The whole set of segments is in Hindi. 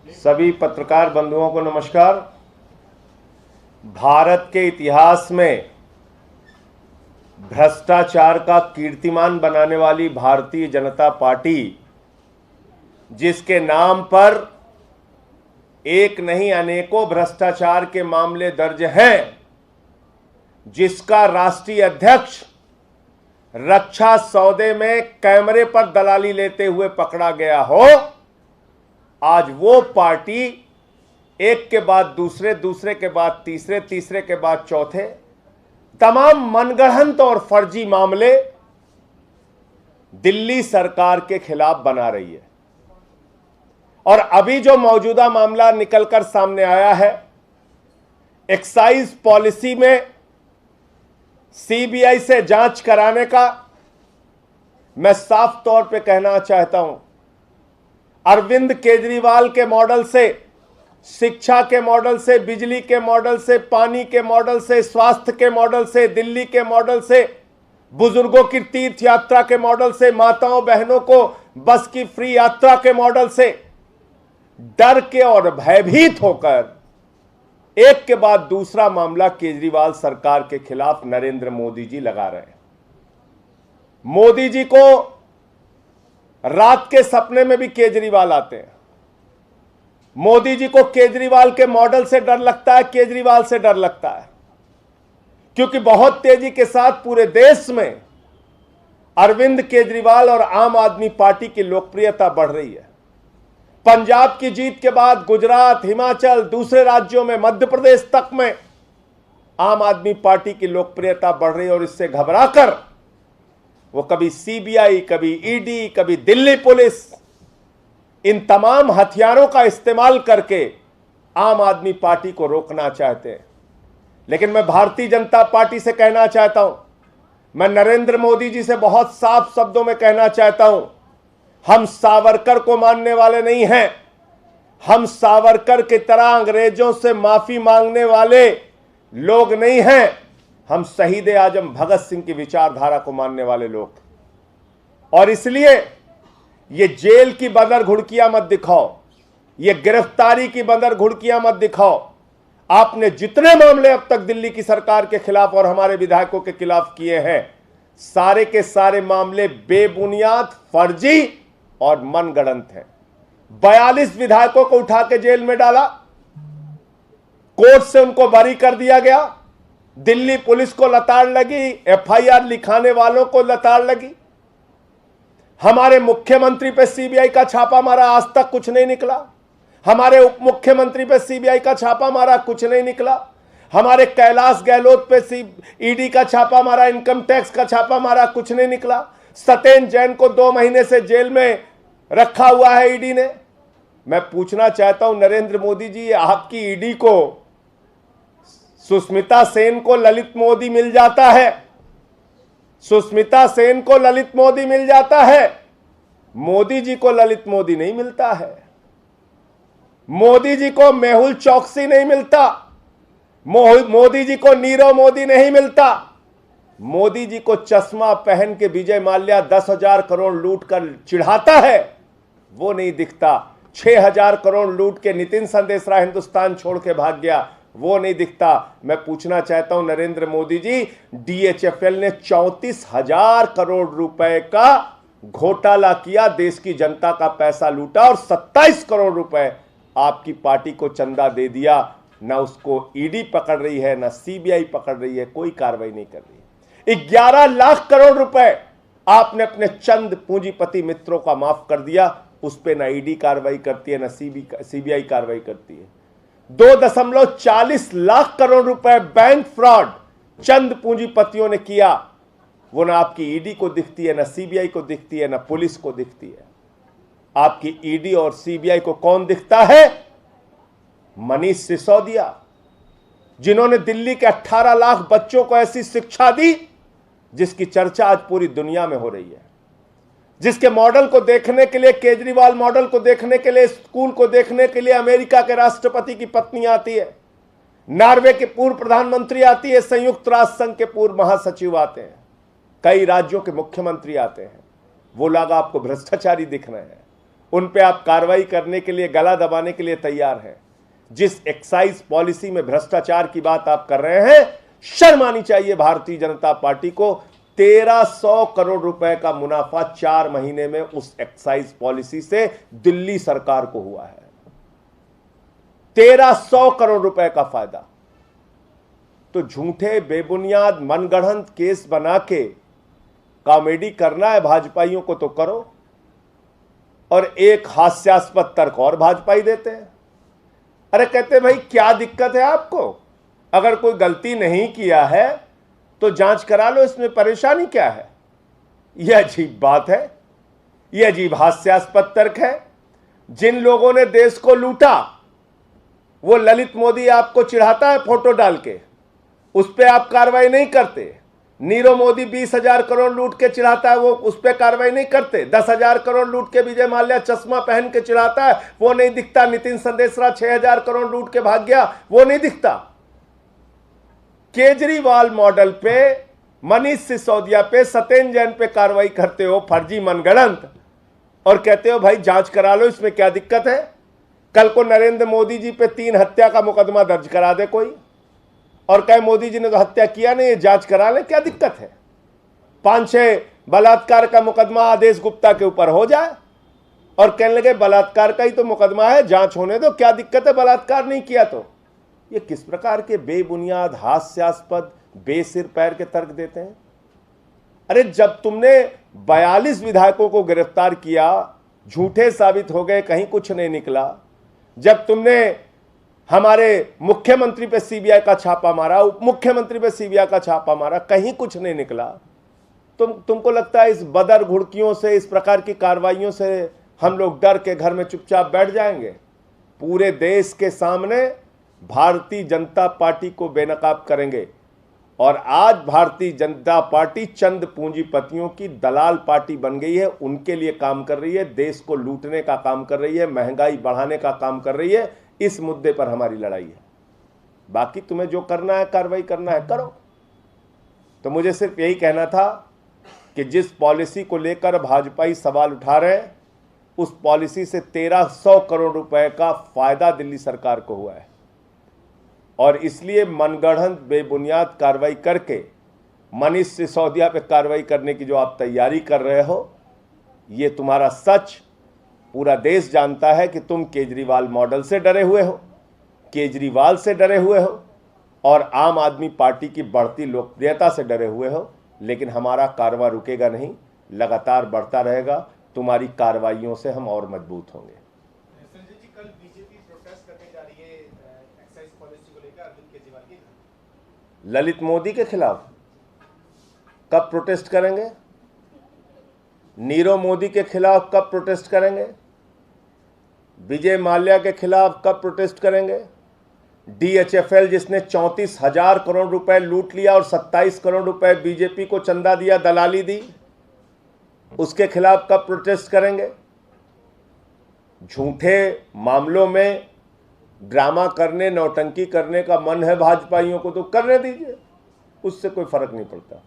सभी पत्रकार बंधुओं को नमस्कार। भारत के इतिहास में भ्रष्टाचार का कीर्तिमान बनाने वाली भारतीय जनता पार्टी, जिसके नाम पर एक नहीं अनेकों भ्रष्टाचार के मामले दर्ज हैं, जिसका राष्ट्रीय अध्यक्ष रक्षा सौदे में कैमरे पर दलाली लेते हुए पकड़ा गया हो, आज वो पार्टी एक के बाद दूसरे, दूसरे के बाद तीसरे, तीसरे के बाद चौथे तमाम मनगढ़ंत और फर्जी मामले दिल्ली सरकार के खिलाफ बना रही है। और अभी जो मौजूदा मामला निकलकर सामने आया है, एक्साइज पॉलिसी में सीबीआई से जांच कराने का, मैं साफ तौर पे कहना चाहता हूं, अरविंद केजरीवाल के मॉडल से, शिक्षा के मॉडल से, बिजली के मॉडल से, पानी के मॉडल से, स्वास्थ्य के मॉडल से, दिल्ली के मॉडल से, बुजुर्गों की तीर्थ यात्रा के मॉडल से, माताओं बहनों को बस की फ्री यात्रा के मॉडल से डर के और भयभीत होकर एक के बाद दूसरा मामला केजरीवाल सरकार के खिलाफ नरेंद्र मोदी जी लगा रहे हैं। मोदी जी को रात के सपने में भी केजरीवाल आते हैं। मोदी जी को केजरीवाल के मॉडल से डर लगता है, केजरीवाल से डर लगता है, क्योंकि बहुत तेजी के साथ पूरे देश में अरविंद केजरीवाल और आम आदमी पार्टी की लोकप्रियता बढ़ रही है। पंजाब की जीत के बाद गुजरात, हिमाचल, दूसरे राज्यों में, मध्य प्रदेश तक में आम आदमी पार्टी की लोकप्रियता बढ़ रही है। और इससे घबराकर वो कभी सीबीआई, कभी ईडी, कभी दिल्ली पुलिस, इन तमाम हथियारों का इस्तेमाल करके आम आदमी पार्टी को रोकना चाहते हैं। लेकिन मैं भारतीय जनता पार्टी से कहना चाहता हूं, मैं नरेंद्र मोदी जी से बहुत साफ शब्दों में कहना चाहता हूं, हम सावरकर को मानने वाले नहीं हैं। हम सावरकर की तरह अंग्रेजों से माफी मांगने वाले लोग नहीं हैं। हम शहीद आजम भगत सिंह की विचारधारा को मानने वाले लोग। और इसलिए ये जेल की बंदर घुड़कियां मत दिखाओ, ये गिरफ्तारी की बंदर घुड़कियां मत दिखाओ। आपने जितने मामले अब तक दिल्ली की सरकार के खिलाफ और हमारे विधायकों के खिलाफ किए हैं, सारे के सारे मामले बेबुनियाद, फर्जी और मनगढ़ंत हैं। 42 विधायकों को उठा के जेल में डाला, कोर्ट से उनको बरी कर दिया गया, दिल्ली पुलिस को लताड़ लगी, एफआईआर लिखाने वालों को लताड़ लगी। हमारे मुख्यमंत्री पे सीबीआई का छापा मारा, आज तक कुछ नहीं निकला। हमारे उप मुख्यमंत्री पे सीबीआई का छापा मारा, कुछ नहीं निकला। हमारे कैलाश गहलोत पे ईडी का छापा मारा, इनकम टैक्स का छापा मारा, कुछ नहीं निकला। सत्येंद्र जैन को 2 महीने से जेल में रखा हुआ है ईडी ने। मैं पूछना चाहता हूं नरेंद्र मोदी जी, आपकी ईडी को सुष्मिता सेन को ललित मोदी मिल जाता है, सुष्मिता सेन को ललित मोदी मिल जाता है, मोदी जी को ललित मोदी नहीं मिलता है। मोदी जी को मेहुल चौकसी नहीं मिलता, मोदी जी को नीरव मोदी नहीं मिलता। मोदी जी को चश्मा पहन के विजय माल्या 10,000 करोड़ लूट कर चिढ़ाता है, वो नहीं दिखता। 6,000 करोड़ लूट के नितिन संदेशरा हिंदुस्तान छोड़ के भाग गया, वो नहीं दिखता। मैं पूछना चाहता हूं नरेंद्र मोदी जी, डीएचएफएल ने 34,000 करोड़ रुपए का घोटाला किया, देश की जनता का पैसा लूटा और 27 करोड़ रुपए आपकी पार्टी को चंदा दे दिया। ना उसको ईडी पकड़ रही है, ना सीबीआई पकड़ रही है, कोई कार्रवाई नहीं कर रही है। 11 लाख करोड़ रुपए आपने अपने चंद पूंजीपति मित्रों का माफ कर दिया, उस पर ना ईडी कार्रवाई करती है, ना सीबीआई कार्रवाई करती है। 2.40 लाख करोड़ रुपए बैंक फ्रॉड चंद पूंजीपतियों ने किया, वो ना आपकी ईडी को दिखती है, ना सीबीआई को दिखती है, ना पुलिस को दिखती है। आपकी ईडी और सीबीआई को कौन दिखता है? मनीष सिसोदिया, जिन्होंने दिल्ली के 18 लाख बच्चों को ऐसी शिक्षा दी जिसकी चर्चा आज पूरी दुनिया में हो रही है, जिसके मॉडल को देखने के लिए, केजरीवाल मॉडल को देखने के लिए, स्कूल को देखने के लिए अमेरिका के राष्ट्रपति की पत्नी आती है, नॉर्वे के पूर्व प्रधानमंत्री आती है, संयुक्त राष्ट्र संघ के पूर्व महासचिव आते हैं, कई राज्यों के मुख्यमंत्री आते हैं। वो लोग आपको भ्रष्टाचारी दिख रहे हैं, उन पे आप कार्रवाई करने के लिए, गला दबाने के लिए तैयार हैं। जिस एक्साइज पॉलिसी में भ्रष्टाचार की बात आप कर रहे हैं, शर्म आनी चाहिए भारतीय जनता पार्टी को। 1300 करोड़ रुपए का मुनाफा 4 महीने में उस एक्साइज पॉलिसी से दिल्ली सरकार को हुआ है। 1300 करोड़ रुपए का फायदा। तो झूठे बेबुनियाद मनगढ़ंत केस बना के कॉमेडी करना है भाजपाइयों को तो करो, और एक हास्यास्पद तर्क और भाजपाई देते हैं। अरे कहते भाई क्या दिक्कत है आपको, अगर कोई गलती नहीं किया है तो जांच करा लो, इसमें परेशानी क्या है। यह अजीब बात है, यह अजीब हास्यास्पद तर्क है। जिन लोगों ने देश को लूटा, वो ललित मोदी आपको चिढ़ाता है फोटो डाल के, उस पर आप कार्रवाई नहीं करते। नीरव मोदी 20,000 करोड़ लूट के चिढ़ाता है, वो उस पर कार्रवाई नहीं करते। 10,000 करोड़ लूट के विजय माल्या चश्मा पहन के चिढ़ाता है, वो नहीं दिखता। नितिन संदेशरा 6,000 करोड़ लूट के भाग गया, वो नहीं दिखता। केजरीवाल मॉडल पे, मनीष सिसोदिया पे, सत्येंद्र जैन पे कार्रवाई करते हो फर्जी मनगढ़ंत, और कहते हो भाई जांच करा लो, इसमें क्या दिक्कत है। कल को नरेंद्र मोदी जी पे 3 हत्या का मुकदमा दर्ज करा दे कोई, और कहे मोदी जी ने तो हत्या किया नहीं, जांच करा ले, क्या दिक्कत है। 5-6 बलात्कार का मुकदमा आदेश गुप्ता के ऊपर हो जाए, और कहने लगे बलात्कार का ही तो मुकदमा है, जांच होने दो, क्या दिक्कत है बलात्कार नहीं किया तो। ये किस प्रकार के बेबुनियाद, हास्यास्पद, बेसिर पैर के तर्क देते हैं। अरे जब तुमने 42 विधायकों को गिरफ्तार किया, झूठे साबित हो गए, कहीं कुछ नहीं निकला। जब तुमने हमारे मुख्यमंत्री पे सीबीआई का छापा मारा, उप मुख्यमंत्री पे सीबीआई का छापा मारा, कहीं कुछ नहीं निकला। तुमको लगता है इस बदर घुड़कियों से, इस प्रकार की कार्रवाइयों से हम लोग डर के घर में चुपचाप बैठ जाएंगे। पूरे देश के सामने भारतीय जनता पार्टी को बेनकाब करेंगे। और आज भारतीय जनता पार्टी चंद पूंजीपतियों की दलाल पार्टी बन गई है, उनके लिए काम कर रही है, देश को लूटने का काम कर रही है, महंगाई बढ़ाने का काम कर रही है। इस मुद्दे पर हमारी लड़ाई है। बाकी तुम्हें जो करना है, कार्रवाई करना है, करो। तो मुझे सिर्फ यही कहना था कि जिस पॉलिसी को लेकर भाजपाई सवाल उठा रहे हैं, उस पॉलिसी से 1300 करोड़ रुपए का फायदा दिल्ली सरकार को हुआ है, और इसलिए मनगढ़ंत बेबुनियाद कार्रवाई करके मनीष सिसोदिया पे कार्रवाई करने की जो आप तैयारी कर रहे हो, ये तुम्हारा सच पूरा देश जानता है कि तुम केजरीवाल मॉडल से डरे हुए हो, केजरीवाल से डरे हुए हो, और आम आदमी पार्टी की बढ़ती लोकप्रियता से डरे हुए हो। लेकिन हमारा कारवां रुकेगा नहीं, लगातार बढ़ता रहेगा। तुम्हारी कार्रवाइयों से हम और मजबूत होंगे। संजय जी, कल बीजेपी प्रोटेस्ट करने जा रही है एक्साइज पॉलिसी को लेकर अरविंद केजरीवाल के खिलाफ। ललित मोदी के खिलाफ कब प्रोटेस्ट करेंगे? नीरव मोदी के खिलाफ कब प्रोटेस्ट करेंगे? विजय माल्या के खिलाफ कब प्रोटेस्ट करेंगे? DHFL जिसने 34,000 करोड़ रुपए लूट लिया और 27 करोड़ रुपए बीजेपी को चंदा दिया, दलाली दी, उसके खिलाफ कब प्रोटेस्ट करेंगे? झूठे मामलों में ड्रामा करने, नौटंकी करने का मन है भाजपाइयों को तो करने दीजिए, उससे कोई फर्क नहीं पड़ता।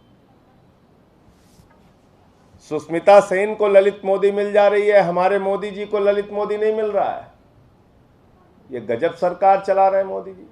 सुष्मिता सेन को ललित मोदी मिल जा रही है, हमारे मोदी जी को ललित मोदी नहीं मिल रहा है। ये गजब सरकार चला रहे हैं मोदी जी।